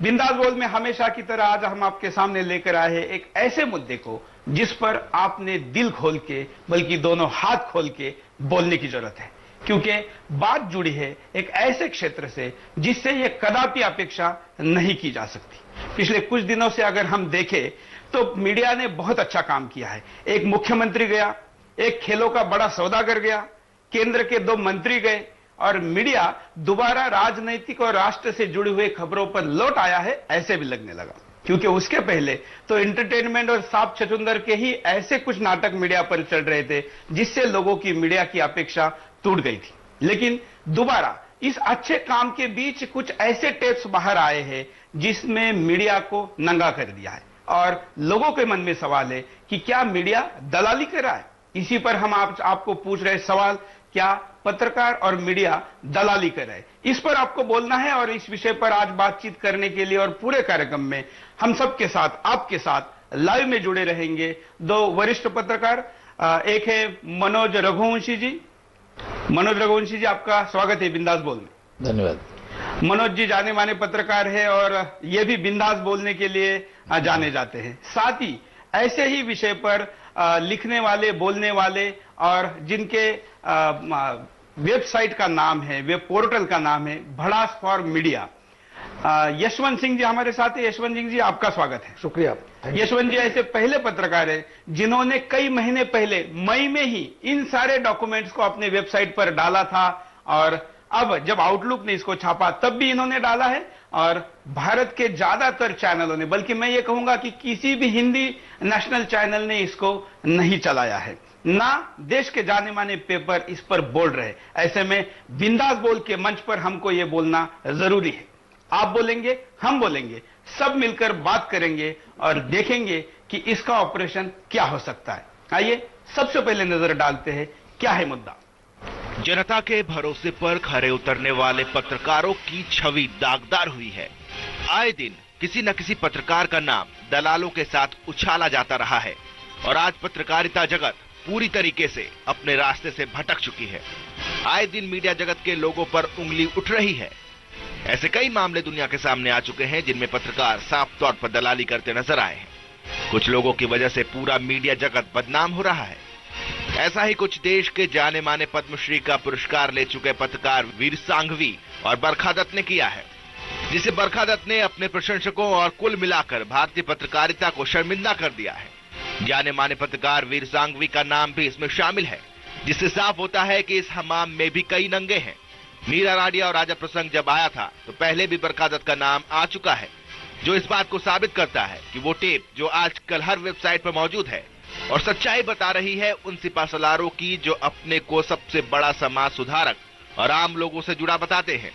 बिंदास बोल में हमेशा की तरह आज हम आपके सामने लेकर आए हैं एक ऐसे मुद्दे को जिस पर आपने दिल खोल के बल्कि दोनों हाथ खोल के बोलने की जरूरत है, क्योंकि बात जुड़ी है एक ऐसे क्षेत्र से जिससे यह कदापि अपेक्षा नहीं की जा सकती। पिछले कुछ दिनों से अगर हम देखें तो मीडिया ने बहुत अच्छा काम किया है। एक मुख्यमंत्री गया, एक खेलों का बड़ा सौदागर गया, केंद्र के 2 मंत्री गए और मीडिया दोबारा राजनीतिक और राष्ट्र से जुड़ी हुई खबरों पर लौट आया है, ऐसे भी लगने लगा। क्योंकि उसके पहले तो एंटरटेनमेंट और सांप छछूंदर के ही ऐसे कुछ नाटक मीडिया पर चल रहे थे जिससे लोगों की मीडिया की अपेक्षा टूट गई थी। लेकिन दोबारा इस अच्छे काम के बीच कुछ ऐसे टेप्स बाहर आए हैं जिसमें मीडिया को नंगा कर दिया है और लोगों के मन में सवाल है कि क्या मीडिया दलाली कर रहा है। इसी पर हम आपको पूछ रहे सवाल, क्या पत्रकार और मीडिया दलाली कर रहे हैं? इस पर आपको बोलना है और इस विषय पर आज बातचीत करने के लिए और पूरे कार्यक्रम में हम सबके साथ आपके साथ लाइव में जुड़े रहेंगे 2 वरिष्ठ पत्रकार। एक है मनोज रघुवंशी जी। मनोज रघुवंशी जी, आपका स्वागत है बिंदास बोल में। धन्यवाद। मनोज जी जाने माने पत्रकार है और ये भी बिंदास बोलने के लिए जाने जाते हैं। साथ ही ऐसे ही विषय पर लिखने वाले, बोलने वाले और जिनके वेबसाइट का नाम है, वेब पोर्टल का नाम है भड़ास फॉर मीडिया, यशवंत सिंह जी हमारे साथ है। यशवंत सिंह जी, आपका स्वागत है। शुक्रिया। यशवंत जी ऐसे पहले पत्रकार हैं जिन्होंने कई महीने पहले मई में ही इन सारे डॉक्यूमेंट्स को अपने वेबसाइट पर डाला था और अब जब आउटलुक ने इसको छापा तब भी इन्होंने डाला है और भारत के ज्यादातर चैनलों ने, बल्कि मैं ये कहूंगा कि किसी भी हिंदी नेशनल चैनल ने इसको नहीं चलाया है, ना देश के जाने माने पेपर इस पर बोल रहे। ऐसे में बिंदास बोल के मंच पर हमको ये बोलना जरूरी है। आप बोलेंगे, हम बोलेंगे, सब मिलकर बात करेंगे और देखेंगे कि इसका ऑपरेशन क्या हो सकता है। आइए सबसे पहले नजर डालते हैं क्या है मुद्दा। जनता के भरोसे पर खरे उतरने वाले पत्रकारों की छवि दागदार हुई है। आए दिन किसी न किसी पत्रकार का नाम दलालों के साथ उछाला जाता रहा है और आज पत्रकारिता जगत पूरी तरीके से अपने रास्ते से भटक चुकी है। आए दिन मीडिया जगत के लोगों पर उंगली उठ रही है। ऐसे कई मामले दुनिया के सामने आ चुके हैं जिनमें पत्रकार साफ तौर पर दलाली करते नजर आए हैं। कुछ लोगों की वजह से पूरा मीडिया जगत बदनाम हो रहा है। ऐसा ही कुछ देश के जाने माने पद्मश्री का पुरस्कार ले चुके पत्रकार वीर सांघवी और बरखा दत्त ने किया है, जिसे बरखा दत्त ने अपने प्रशंसकों और कुल मिलाकर भारतीय पत्रकारिता को शर्मिंदा कर दिया है। जाने माने पत्रकार वीर सांघवी का नाम भी इसमें शामिल है, जिससे साफ होता है कि इस हमाम में भी कई नंगे हैं। नीरा राडिया और राजा प्रसंग जब आया था तो पहले भी बरखा दत्त का नाम आ चुका है, जो इस बात को साबित करता है कि वो टेप जो आजकल हर वेबसाइट पर मौजूद है और सच्चाई बता रही है उन सिपासलारों की जो अपने को सबसे बड़ा समाज सुधारक और आम लोगों से जुड़ा बताते हैं।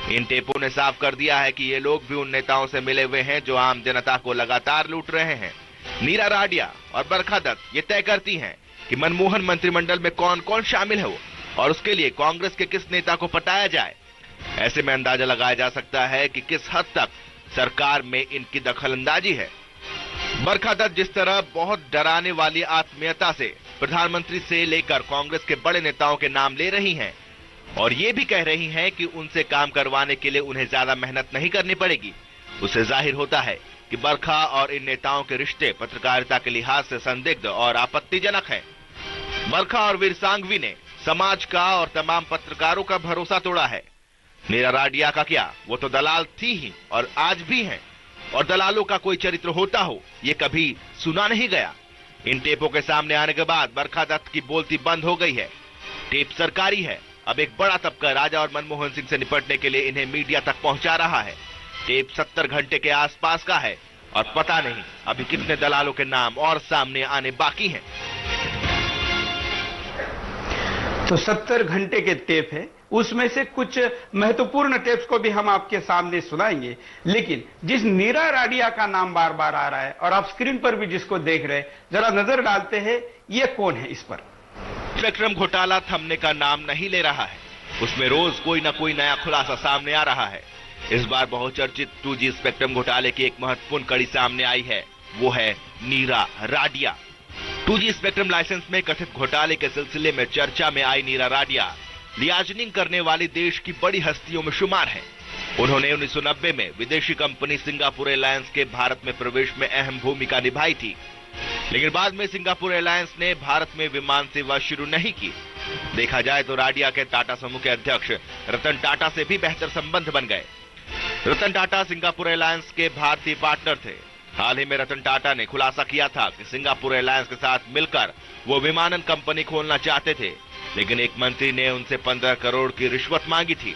इन टेपों ने साफ कर दिया है कि ये लोग भी उन नेताओं से मिले हुए हैं जो आम जनता को लगातार लूट रहे हैं। नीरा राडिया और बरखा दत्त ये तय करती हैं कि मनमोहन मंत्रिमंडल में कौन कौन शामिल है वो और उसके लिए कांग्रेस के किस नेता को पटाया जाए। ऐसे में अंदाजा लगाया जा सकता है कि किस हद तक सरकार में इनकी दखलंदाजी है। बरखा दत्त जिस तरह बहुत डराने वाली आत्मीयता से प्रधानमंत्री से लेकर कांग्रेस के बड़े नेताओं के नाम ले रही हैं और ये भी कह रही हैं कि उनसे काम करवाने के लिए उन्हें ज्यादा मेहनत नहीं करनी पड़ेगी, उससे जाहिर होता है कि बरखा और इन नेताओं के रिश्ते पत्रकारिता के लिहाज से संदिग्ध और आपत्तिजनक हैं। बरखा और वीर सांघवी ने समाज का और तमाम पत्रकारों का भरोसा तोड़ा है। नीरा राडिया का क्या, वो तो दलाल थी ही और आज भी हैं, और दलालों का कोई चरित्र होता हो ये कभी सुना नहीं गया। इन टेपों के सामने आने के बाद बरखा दत्त की बोलती बंद हो गई है। टेप सरकारी है। अब एक बड़ा तबका राजा और मनमोहन सिंह से निपटने के लिए इन्हें मीडिया तक पहुंचा रहा है। टेप 70 घंटे के आसपास का है और पता नहीं अभी कितने दलालों के नाम और सामने आने बाकी हैं। तो 70 घंटे के टेप है, उसमें से कुछ महत्वपूर्ण टेप्स को भी हम आपके सामने सुनाएंगे। लेकिन जिस नीरा राडिया का नाम बार बार आ रहा है और आप स्क्रीन पर भी जिसको देख रहे हैं, जरा नजर डालते हैं ये कौन है। इस पर स्पेक्ट्रम घोटाला थमने का नाम नहीं ले रहा है। उसमें रोज कोई ना कोई नया खुलासा सामने आ रहा है। इस बार बहुचर्चित 2G स्पेक्ट्रम घोटाले की एक महत्वपूर्ण कड़ी सामने आई है, वो है नीरा राडिया। 2G स्पेक्ट्रम लाइसेंस में कथित घोटाले के सिलसिले में चर्चा में आई नीरा राडिया लियाजनिंग करने वाली देश की बड़ी हस्तियों में शुमार है। उन्होंने 1990 में विदेशी कंपनी सिंगापुर एयरलाइंस के भारत में प्रवेश में अहम भूमिका निभाई थी, लेकिन बाद में सिंगापुर एयरलाइंस ने भारत में विमान सेवा शुरू नहीं की। देखा जाए तो राडिया के टाटा समूह के अध्यक्ष रतन टाटा से भी बेहतर संबंध बन गए। रतन टाटा सिंगापुर एयरलाइंस के भारतीय पार्टनर थे। हाल ही में रतन टाटा ने खुलासा किया था कि सिंगापुर एयरलाइंस के साथ मिलकर वो विमानन कंपनी खोलना चाहते थे, लेकिन एक मंत्री ने उनसे 15 करोड़ की रिश्वत मांगी थी।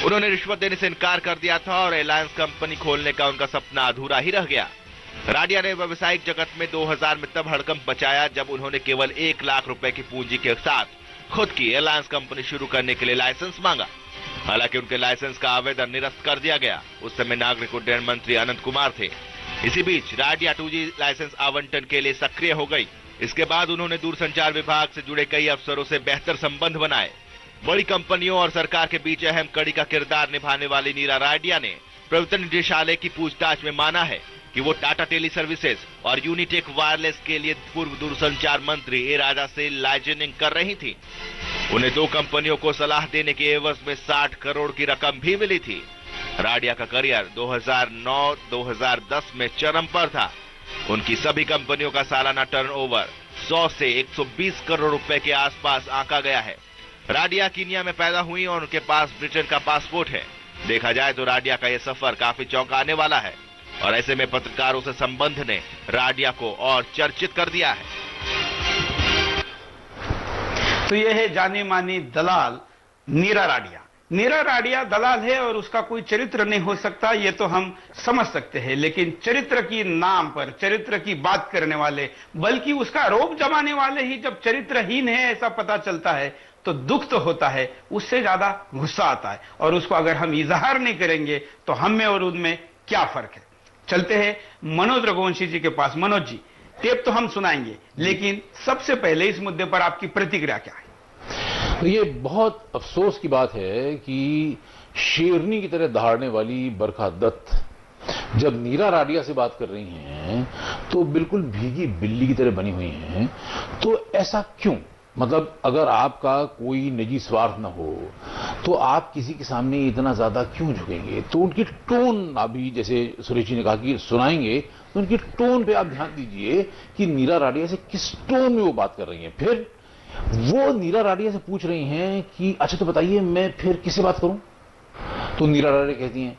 उन्होंने रिश्वत देने से इनकार कर दिया था और एयरलाइंस कंपनी खोलने का उनका सपना अधूरा ही रह गया। राडिया ने व्यावसायिक जगत में 2000 में तब हड़कंप मचाया जब उन्होंने केवल 1 लाख रुपए की पूंजी के साथ खुद की एयरलाइंस कंपनी शुरू करने के लिए लाइसेंस मांगा। हालांकि उनके लाइसेंस का आवेदन निरस्त कर दिया गया। उस समय नागरिक उड्डयन मंत्री अनंत कुमार थे। इसी बीच राडिया 2G लाइसेंस आवंटन के लिए सक्रिय हो गई। इसके बाद उन्होंने दूरसंचार विभाग से जुड़े कई अफसरों से बेहतर संबंध बनाए। बड़ी कंपनियों और सरकार के बीच अहम कड़ी का किरदार निभाने वाली नीरा राडिया ने प्रवर्तन निदेशालय की पूछताछ में माना है कि वो टाटा टेली सर्विसेज और यूनिटेक वायरलेस के लिए पूर्व दूरसंचार मंत्री ए राजा से लाइजनिंग कर रही थी। उन्हें 2 कंपनियों को सलाह देने के एवज में 60 करोड़ की रकम भी मिली थी। राडिया का करियर 2009-2010 में चरम पर था। उनकी सभी कंपनियों का सालाना टर्नओवर 100 से 120 करोड़ रुपए के आसपास आंका गया है। राडिया कीनिया में पैदा हुई और उनके पास ब्रिटेन का पासपोर्ट है। देखा जाए तो राडिया का यह सफर काफी चौंकाने वाला है और ऐसे में पत्रकारों से संबंध ने राडिया को और चर्चित कर दिया है। तो यह है जानी मानी दलाल नीरा राडिया। नीरा राडिया दलाल है और उसका कोई चरित्र नहीं हो सकता, ये तो हम समझ सकते हैं, लेकिन चरित्र की नाम पर चरित्र की बात करने वाले, बल्कि उसका आरोप जमाने वाले ही जब चरित्रहीन है ऐसा पता चलता है तो दुख तो होता है, उससे ज्यादा गुस्सा आता है। और उसको अगर हम इजहार नहीं करेंगे तो हम में और उनमें क्या फर्क है। चलते हैं मनोज रघुवंशी जी के पास। मनोज जी, टेप तो हम सुनाएंगे, लेकिन सबसे पहले इस मुद्दे पर आपकी प्रतिक्रिया क्या है? तो ये बहुत अफसोस की बात है कि शेरनी की तरह दहाड़ने वाली बरखा दत्त जब नीरा राडिया से बात कर रही हैं तो बिल्कुल भीगी बिल्ली की तरह बनी हुई हैं। तो ऐसा क्यों? मतलब अगर आपका कोई निजी स्वार्थ न हो तो आप किसी के सामने इतना ज्यादा क्यों झुकेंगे? तो उनकी टोन, अभी जैसे सुरेश जी ने कहा कि सुनाएंगे, तो उनकी टोन पे आप ध्यान दीजिए कि नीरा राडिया से किस टोन में वो बात कर रही हैं। फिर वो नीरा राडिया से पूछ रही हैं कि अच्छा तो बताइए मैं फिर किससे बात करूं? तो नीरा राडिया कहती हैं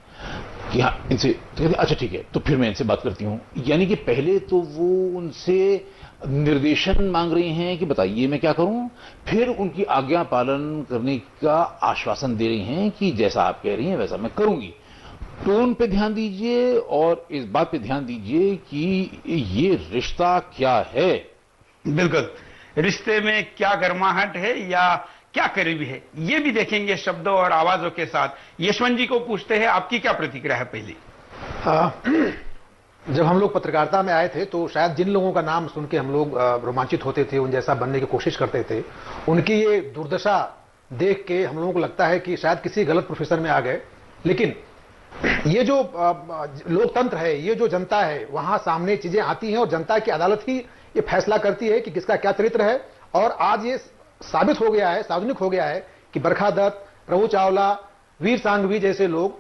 कि हाँ इनसे, तो कहते अच्छा ठीक है तो फिर मैं इनसे बात करती हूं। यानी कि पहले तो वो उनसे निर्देशन मांग रही हैं कि बताइए मैं क्या करूं, फिर उनकी आज्ञा पालन करने का आश्वासन दे रही हैं कि जैसा आप कह रही हैं वैसा मैं करूंगी। टोन पे ध्यान दीजिए और इस बात पे ध्यान दीजिए कि ये रिश्ता क्या है। बिल्कुल, रिश्ते में क्या गर्माहट है या क्या करीबी है, ये भी देखेंगे शब्दों और आवाजों के साथ। यशवंत जी को पूछते हैं, आपकी क्या प्रतिक्रिया है पहली? जब हम लोग पत्रकारिता में आए थे तो शायद जिन लोगों का नाम सुन के हम लोग रोमांचित होते थे, उन जैसा बनने की कोशिश करते थे, उनकी ये दुर्दशा देख के हम लोगों को लगता है कि शायद किसी गलत प्रोफेशन में आ गए। लेकिन ये जो लोकतंत्र है, ये जो जनता है, वहां सामने चीजें आती हैं और जनता की अदालत ही ये फैसला करती है कि किसका क्या चरित्र है। और आज ये साबित हो गया है, सार्वजनिक हो गया है कि बरखा दत्त, प्रभु चावला, वीर सांघवी जैसे लोग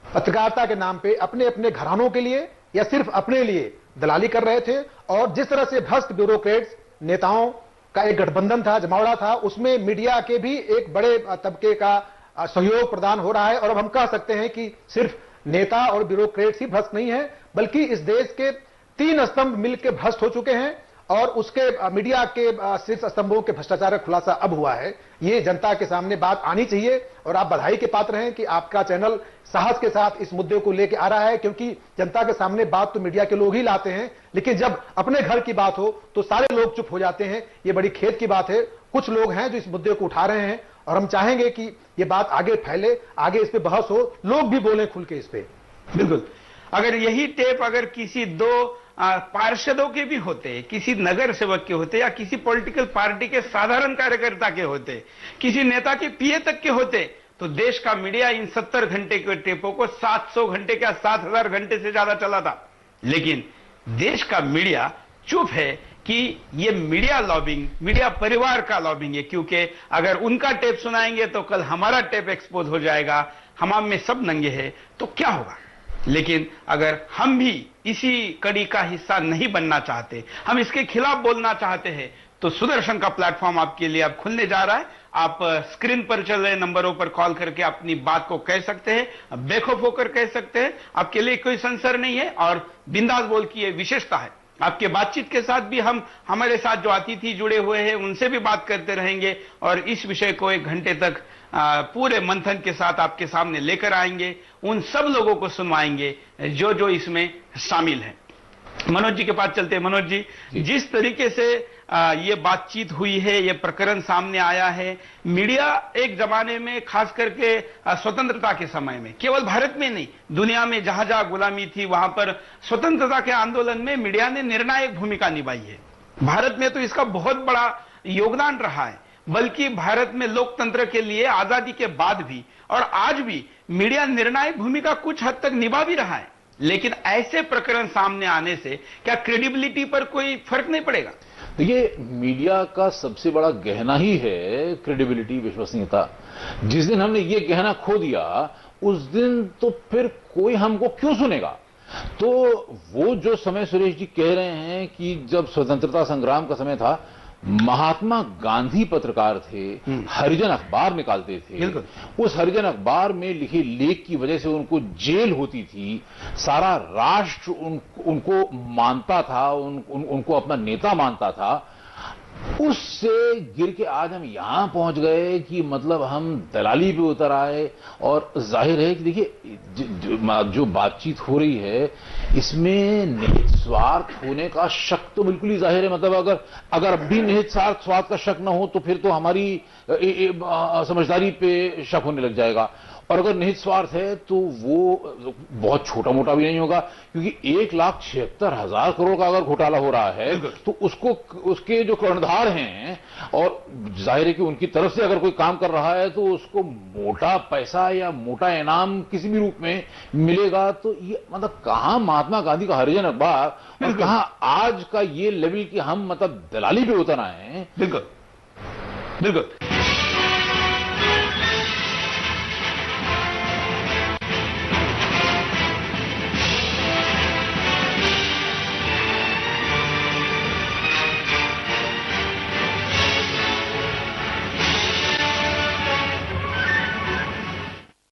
पत्रकारिता के नाम पे अपने अपने घरानों के लिए या सिर्फ अपने लिए दलाली कर रहे थे। और जिस तरह से भ्रष्ट ब्यूरोक्रेट्स, नेताओं का एक गठबंधन था, जमावड़ा था, उसमें मीडिया के भी एक बड़े तबके का सहयोग प्रदान हो रहा है। और अब हम कह सकते हैं कि सिर्फ नेता और ब्यूरोक्रेट्स ही भ्रष्ट नहीं है, बल्कि इस देश के 3 स्तंभ मिलकर भ्रष्ट हो चुके हैं और उसके मीडिया के शीर्ष स्तंभों के भ्रष्टाचार का खुलासा अब हुआ है। ये जनता के सामने बात आनी चाहिए और आप बधाई के पात्र हैं कि आपका चैनल साहस के साथ इस मुद्दे को लेकर आ रहा है, क्योंकि जनता के सामने बात तो मीडिया के लोग ही लाते हैं, लेकिन जब अपने घर की बात हो तो सारे लोग चुप हो जाते हैं। ये बड़ी खेद की बात है। कुछ लोग हैं जो इस मुद्दे को उठा रहे हैं और हम चाहेंगे कि ये बात आगे फैले, आगे इस पे बहस हो, लोग भी बोलें खुल के इस पे। बिल्कुल, अगर यही टेप अगर किसी 2 पार्षदों के भी होते, किसी नगर सेवक के होते या किसी पॉलिटिकल पार्टी के साधारण कार्यकर्ता के होते, किसी नेता के पीए तक के होते, तो देश का मीडिया इन 70 घंटे के टेपों को 700 घंटे का 7000 घंटे से ज्यादा चला था। लेकिन देश का मीडिया चुप है कि ये मीडिया लॉबिंग, मीडिया परिवार का लॉबिंग है, क्योंकि अगर उनका टेप सुनाएंगे तो कल हमारा टेप एक्सपोज हो जाएगा, हमाम में सब नंगे हैं, तो क्या होगा। लेकिन अगर हम भी इसी कड़ी का हिस्सा नहीं बनना चाहते, हम इसके खिलाफ बोलना चाहते हैं, तो सुदर्शन का प्लेटफॉर्म आपके लिए अब खुलने जा रहा है। आप स्क्रीन पर चल रहे नंबरों पर कॉल करके अपनी बात को कह सकते हैं, बेखौफ होकर कह सकते हैं, आपके लिए कोई संसर नहीं है और बिंदास बोल की ये विशेषता है। आपके बातचीत के साथ भी हम हमारे साथ जो अतिथि जुड़े हुए हैं उनसे भी बात करते रहेंगे और इस विषय को 1 घंटे तक पूरे मंथन के साथ आपके सामने लेकर आएंगे, उन सब लोगों को सुनवाएंगे जो जो इसमें शामिल हैं। मनोज जी के पास चलते हैं। मनोज जी, जिस तरीके से ये बातचीत हुई है, ये प्रकरण सामने आया है, मीडिया एक जमाने में खास करके स्वतंत्रता के समय में, केवल भारत में नहीं दुनिया में जहां जहां गुलामी थी वहां पर स्वतंत्रता के आंदोलन में मीडिया ने निर्णायक भूमिका निभाई है। भारत में तो इसका बहुत बड़ा योगदान रहा है, बल्कि भारत में लोकतंत्र के लिए आजादी के बाद भी और आज भी मीडिया निर्णायक भूमिका कुछ हद तक निभा भी रहा है। लेकिन ऐसे प्रकरण सामने आने से क्या क्रेडिबिलिटी पर कोई फर्क नहीं पड़ेगा? देखिए, मीडिया का सबसे बड़ा गहना ही है क्रेडिबिलिटी, विश्वसनीयता। जिस दिन हमने ये गहना खो दिया उस दिन तो फिर कोई हमको क्यों सुनेगा। तो वो जो समय सुरेश जी कह रहे हैं कि जब स्वतंत्रता संग्राम का समय था, महात्मा गांधी पत्रकार थे, हरिजन अखबार निकालते थे, उस हरिजन अखबार में लिखे लेख की वजह से उनको जेल होती थी, सारा राष्ट्र उनको मानता था, उनको अपना नेता मानता था। उससे गिर के आज हम यहां पहुंच गए कि मतलब हम दलाली पे उतर आए। और जाहिर है कि देखिए जो बातचीत हो रही है इसमें निहित स्वार्थ होने का शक तो बिल्कुल ही जाहिर है। मतलब अगर भी निहित स्वार्थ का शक न हो तो फिर तो हमारी समझदारी पे शक होने लग जाएगा। और अगर निहित स्वार्थ है तो वो बहुत छोटा मोटा भी नहीं होगा, क्योंकि 1,76,000 करोड़ का अगर घोटाला हो रहा है तो उसके जो कर्णधार हैं और जाहिर है कि उनकी तरफ से अगर कोई काम कर रहा है तो उसको मोटा पैसा या मोटा इनाम किसी भी रूप में मिलेगा। तो ये मतलब कहां महात्मा गांधी का हरिजन अखबार और कहां आज का ये लेवल कि हम मतलब दलाली पे उतर आए हैं। बिल्कुल बिल्कुल।